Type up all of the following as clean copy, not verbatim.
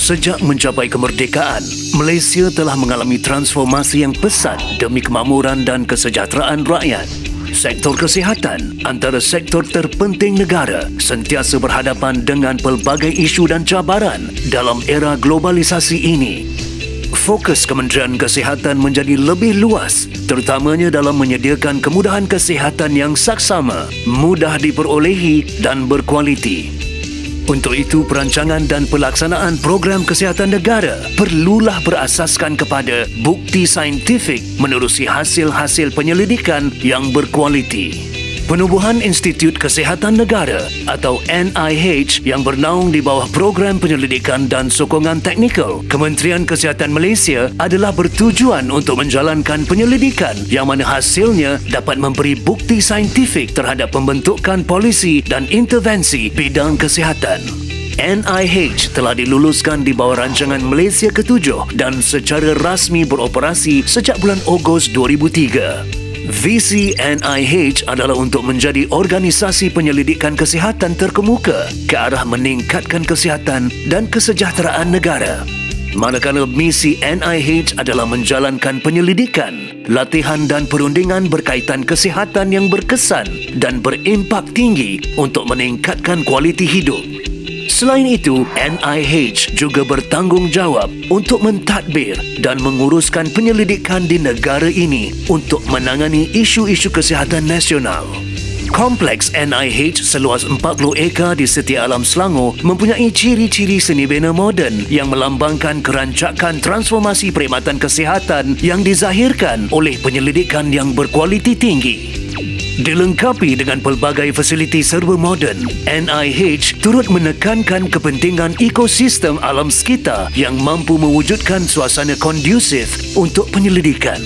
Sejak mencapai kemerdekaan, Malaysia telah mengalami transformasi yang pesat demi kemakmuran dan kesejahteraan rakyat. Sektor kesihatan, antara sektor terpenting negara, sentiasa berhadapan dengan pelbagai isu dan cabaran dalam era globalisasi ini. Fokus Kementerian Kesihatan menjadi lebih luas, terutamanya dalam menyediakan kemudahan kesihatan yang saksama, mudah diperolehi dan berkualiti. Untuk itu, perancangan dan pelaksanaan program kesihatan negara perlulah berasaskan kepada bukti saintifik menerusi hasil-hasil penyelidikan yang berkualiti. Penubuhan Institut Kesihatan Negara atau NIH yang bernaung di bawah Program Penyelidikan dan Sokongan Teknikal Kementerian Kesihatan Malaysia adalah bertujuan untuk menjalankan penyelidikan yang mana hasilnya dapat memberi bukti saintifik terhadap pembentukan polisi dan intervensi bidang kesihatan. NIH telah diluluskan di bawah rancangan Malaysia ke-7 dan secara rasmi beroperasi sejak bulan Ogos 2003. Visi NIH adalah untuk menjadi organisasi penyelidikan kesihatan terkemuka ke arah meningkatkan kesihatan dan kesejahteraan negara. Manakala misi NIH adalah menjalankan penyelidikan, latihan dan perundingan berkaitan kesihatan yang berkesan dan berimpak tinggi untuk meningkatkan kualiti hidup. Selain itu, NIH juga bertanggungjawab untuk mentadbir dan menguruskan penyelidikan di negara ini untuk menangani isu-isu kesihatan nasional. Kompleks NIH seluas 40 ekar di Setia Alam Selangor mempunyai ciri-ciri seni bina moden yang melambangkan kerancakan transformasi perkhidmatan kesihatan yang dizahirkan oleh penyelidikan yang berkualiti tinggi. Dilengkapi dengan pelbagai fasiliti serba moden, NIH turut menekankan kepentingan ekosistem alam sekitar yang mampu mewujudkan suasana kondusif untuk penyelidikan.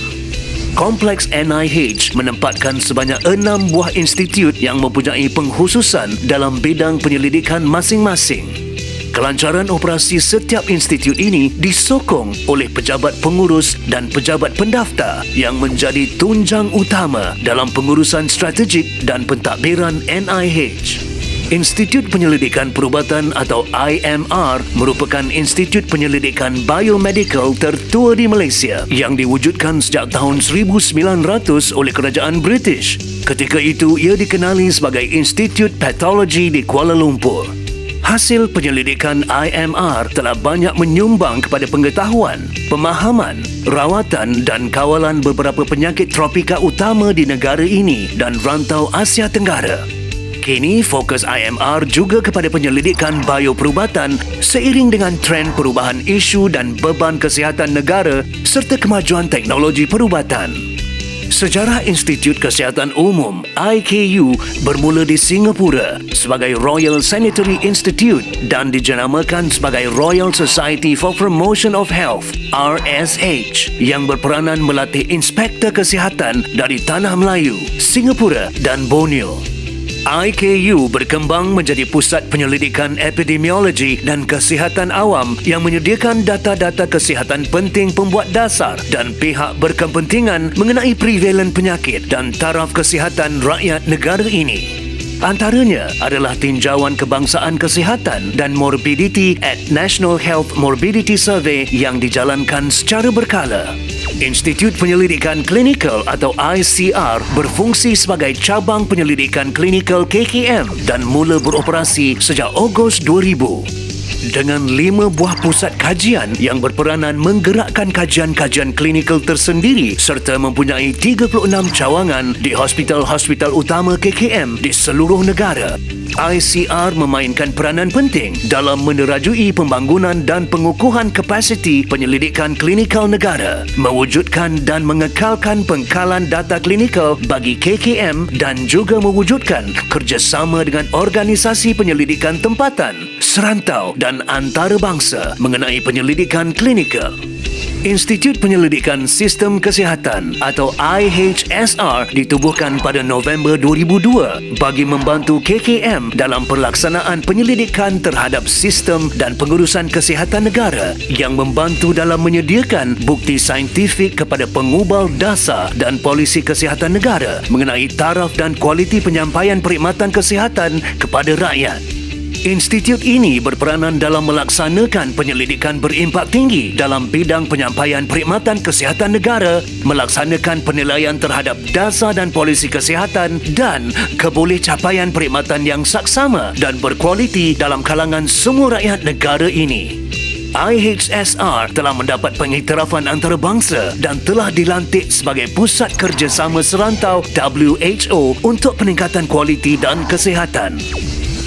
Kompleks NIH menempatkan sebanyak 6 buah institut yang mempunyai pengkhususan dalam bidang penyelidikan masing-masing. Kelancaran operasi setiap institut ini disokong oleh pejabat pengurus dan pejabat pendaftar yang menjadi tunjang utama dalam pengurusan strategik dan pentadbiran NIH. Institut Penyelidikan Perubatan atau IMR merupakan institut penyelidikan biomedical tertua di Malaysia yang diwujudkan sejak tahun 1900 oleh Kerajaan British. Ketika itu, ia dikenali sebagai Institut Pathology di Kuala Lumpur. Hasil penyelidikan IMR telah banyak menyumbang kepada pengetahuan, pemahaman, rawatan dan kawalan beberapa penyakit tropika utama di negara ini dan rantau Asia Tenggara. Kini fokus IMR juga kepada penyelidikan bioperubatan seiring dengan tren perubahan isu dan beban kesihatan negara serta kemajuan teknologi perubatan. Sejarah Institut Kesihatan Umum IKU bermula di Singapura sebagai Royal Sanitary Institute dan dijenamakan sebagai Royal Society for Promotion of Health RSH yang berperanan melatih inspektor kesihatan dari Tanah Melayu, Singapura dan Borneo. IKU berkembang menjadi pusat penyelidikan epidemiologi dan kesihatan awam yang menyediakan data-data kesihatan penting pembuat dasar dan pihak berkepentingan mengenai prevalen penyakit dan taraf kesihatan rakyat negara ini. Antaranya adalah tinjauan kebangsaan kesihatan dan morbidity at National Health Morbidity Survey yang dijalankan secara berkala. Institut Penyelidikan Klinikal atau ICR berfungsi sebagai cabang penyelidikan klinikal KKM dan mula beroperasi sejak Ogos 2000. Dengan 5 buah pusat kajian yang berperanan menggerakkan kajian-kajian klinikal tersendiri serta mempunyai 36 cawangan di hospital-hospital utama KKM di seluruh negara. ICR memainkan peranan penting dalam menerajui pembangunan dan pengukuhan kapasiti penyelidikan klinikal negara, mewujudkan dan mengekalkan pengkalan data klinikal bagi KKM dan juga mewujudkan kerjasama dengan organisasi penyelidikan tempatan, serantau dan antarabangsa mengenai penyelidikan klinikal. Institut Penyelidikan Sistem Kesihatan atau IHSR ditubuhkan pada November 2002 bagi membantu KKM dalam pelaksanaan penyelidikan terhadap sistem dan pengurusan kesihatan negara yang membantu dalam menyediakan bukti saintifik kepada pengubal dasar dan polisi kesihatan negara mengenai taraf dan kualiti penyampaian perkhidmatan kesihatan kepada rakyat. Institut ini berperanan dalam melaksanakan penyelidikan berimpak tinggi dalam bidang penyampaian perkhidmatan kesihatan negara, melaksanakan penilaian terhadap dasar dan polisi kesihatan dan kebolehcapaian perkhidmatan yang saksama dan berkualiti dalam kalangan semua rakyat negara ini. IHSR telah mendapat pengiktirafan antarabangsa dan telah dilantik sebagai Pusat Kerjasama Serantau WHO untuk peningkatan kualiti dan kesihatan.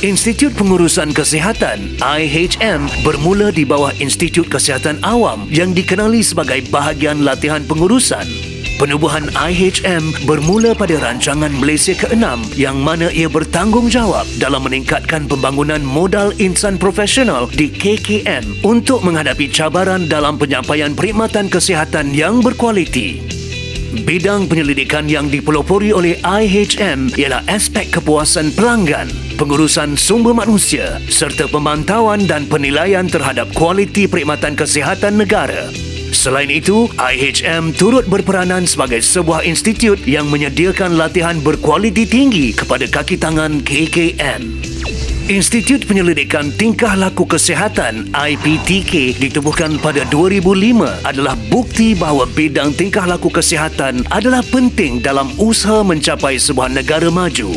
Institut Pengurusan Kesihatan IHM bermula di bawah Institut Kesihatan Awam yang dikenali sebagai bahagian latihan pengurusan. Penubuhan IHM bermula pada rancangan Malaysia ke-6 yang mana ia bertanggungjawab dalam meningkatkan pembangunan modal insan profesional di KKM untuk menghadapi cabaran dalam penyampaian perkhidmatan kesihatan yang berkualiti. Bidang penyelidikan yang dipelopori oleh IHM ialah aspek kepuasan pelanggan, pengurusan sumber manusia serta pemantauan dan penilaian terhadap kualiti perkhidmatan kesihatan negara. Selain itu, IHM turut berperanan sebagai sebuah institut yang menyediakan latihan berkualiti tinggi kepada kaki tangan KKM. Institut Penyelidikan Tingkah Laku Kesihatan IPTK ditubuhkan pada 2005 adalah bukti bahawa bidang tingkah laku kesihatan adalah penting dalam usaha mencapai sebuah negara maju.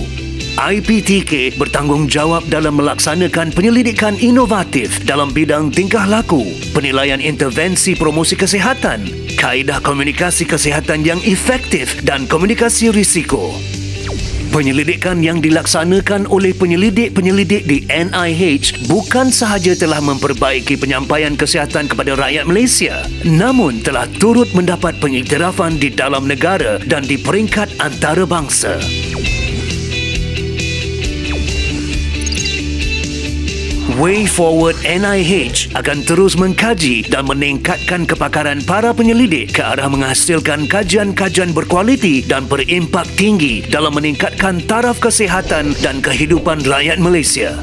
IPTK bertanggungjawab dalam melaksanakan penyelidikan inovatif dalam bidang tingkah laku, penilaian intervensi promosi kesihatan, kaedah komunikasi kesihatan yang efektif dan komunikasi risiko. Penyelidikan yang dilaksanakan oleh penyelidik-penyelidik di NIH bukan sahaja telah memperbaiki penyampaian kesihatan kepada rakyat Malaysia, namun telah turut mendapat pengiktirafan di dalam negara dan di peringkat antarabangsa. Way Forward NIH akan terus mengkaji dan meningkatkan kepakaran para penyelidik ke arah menghasilkan kajian-kajian berkualiti dan berimpak tinggi dalam meningkatkan taraf kesihatan dan kehidupan rakyat Malaysia.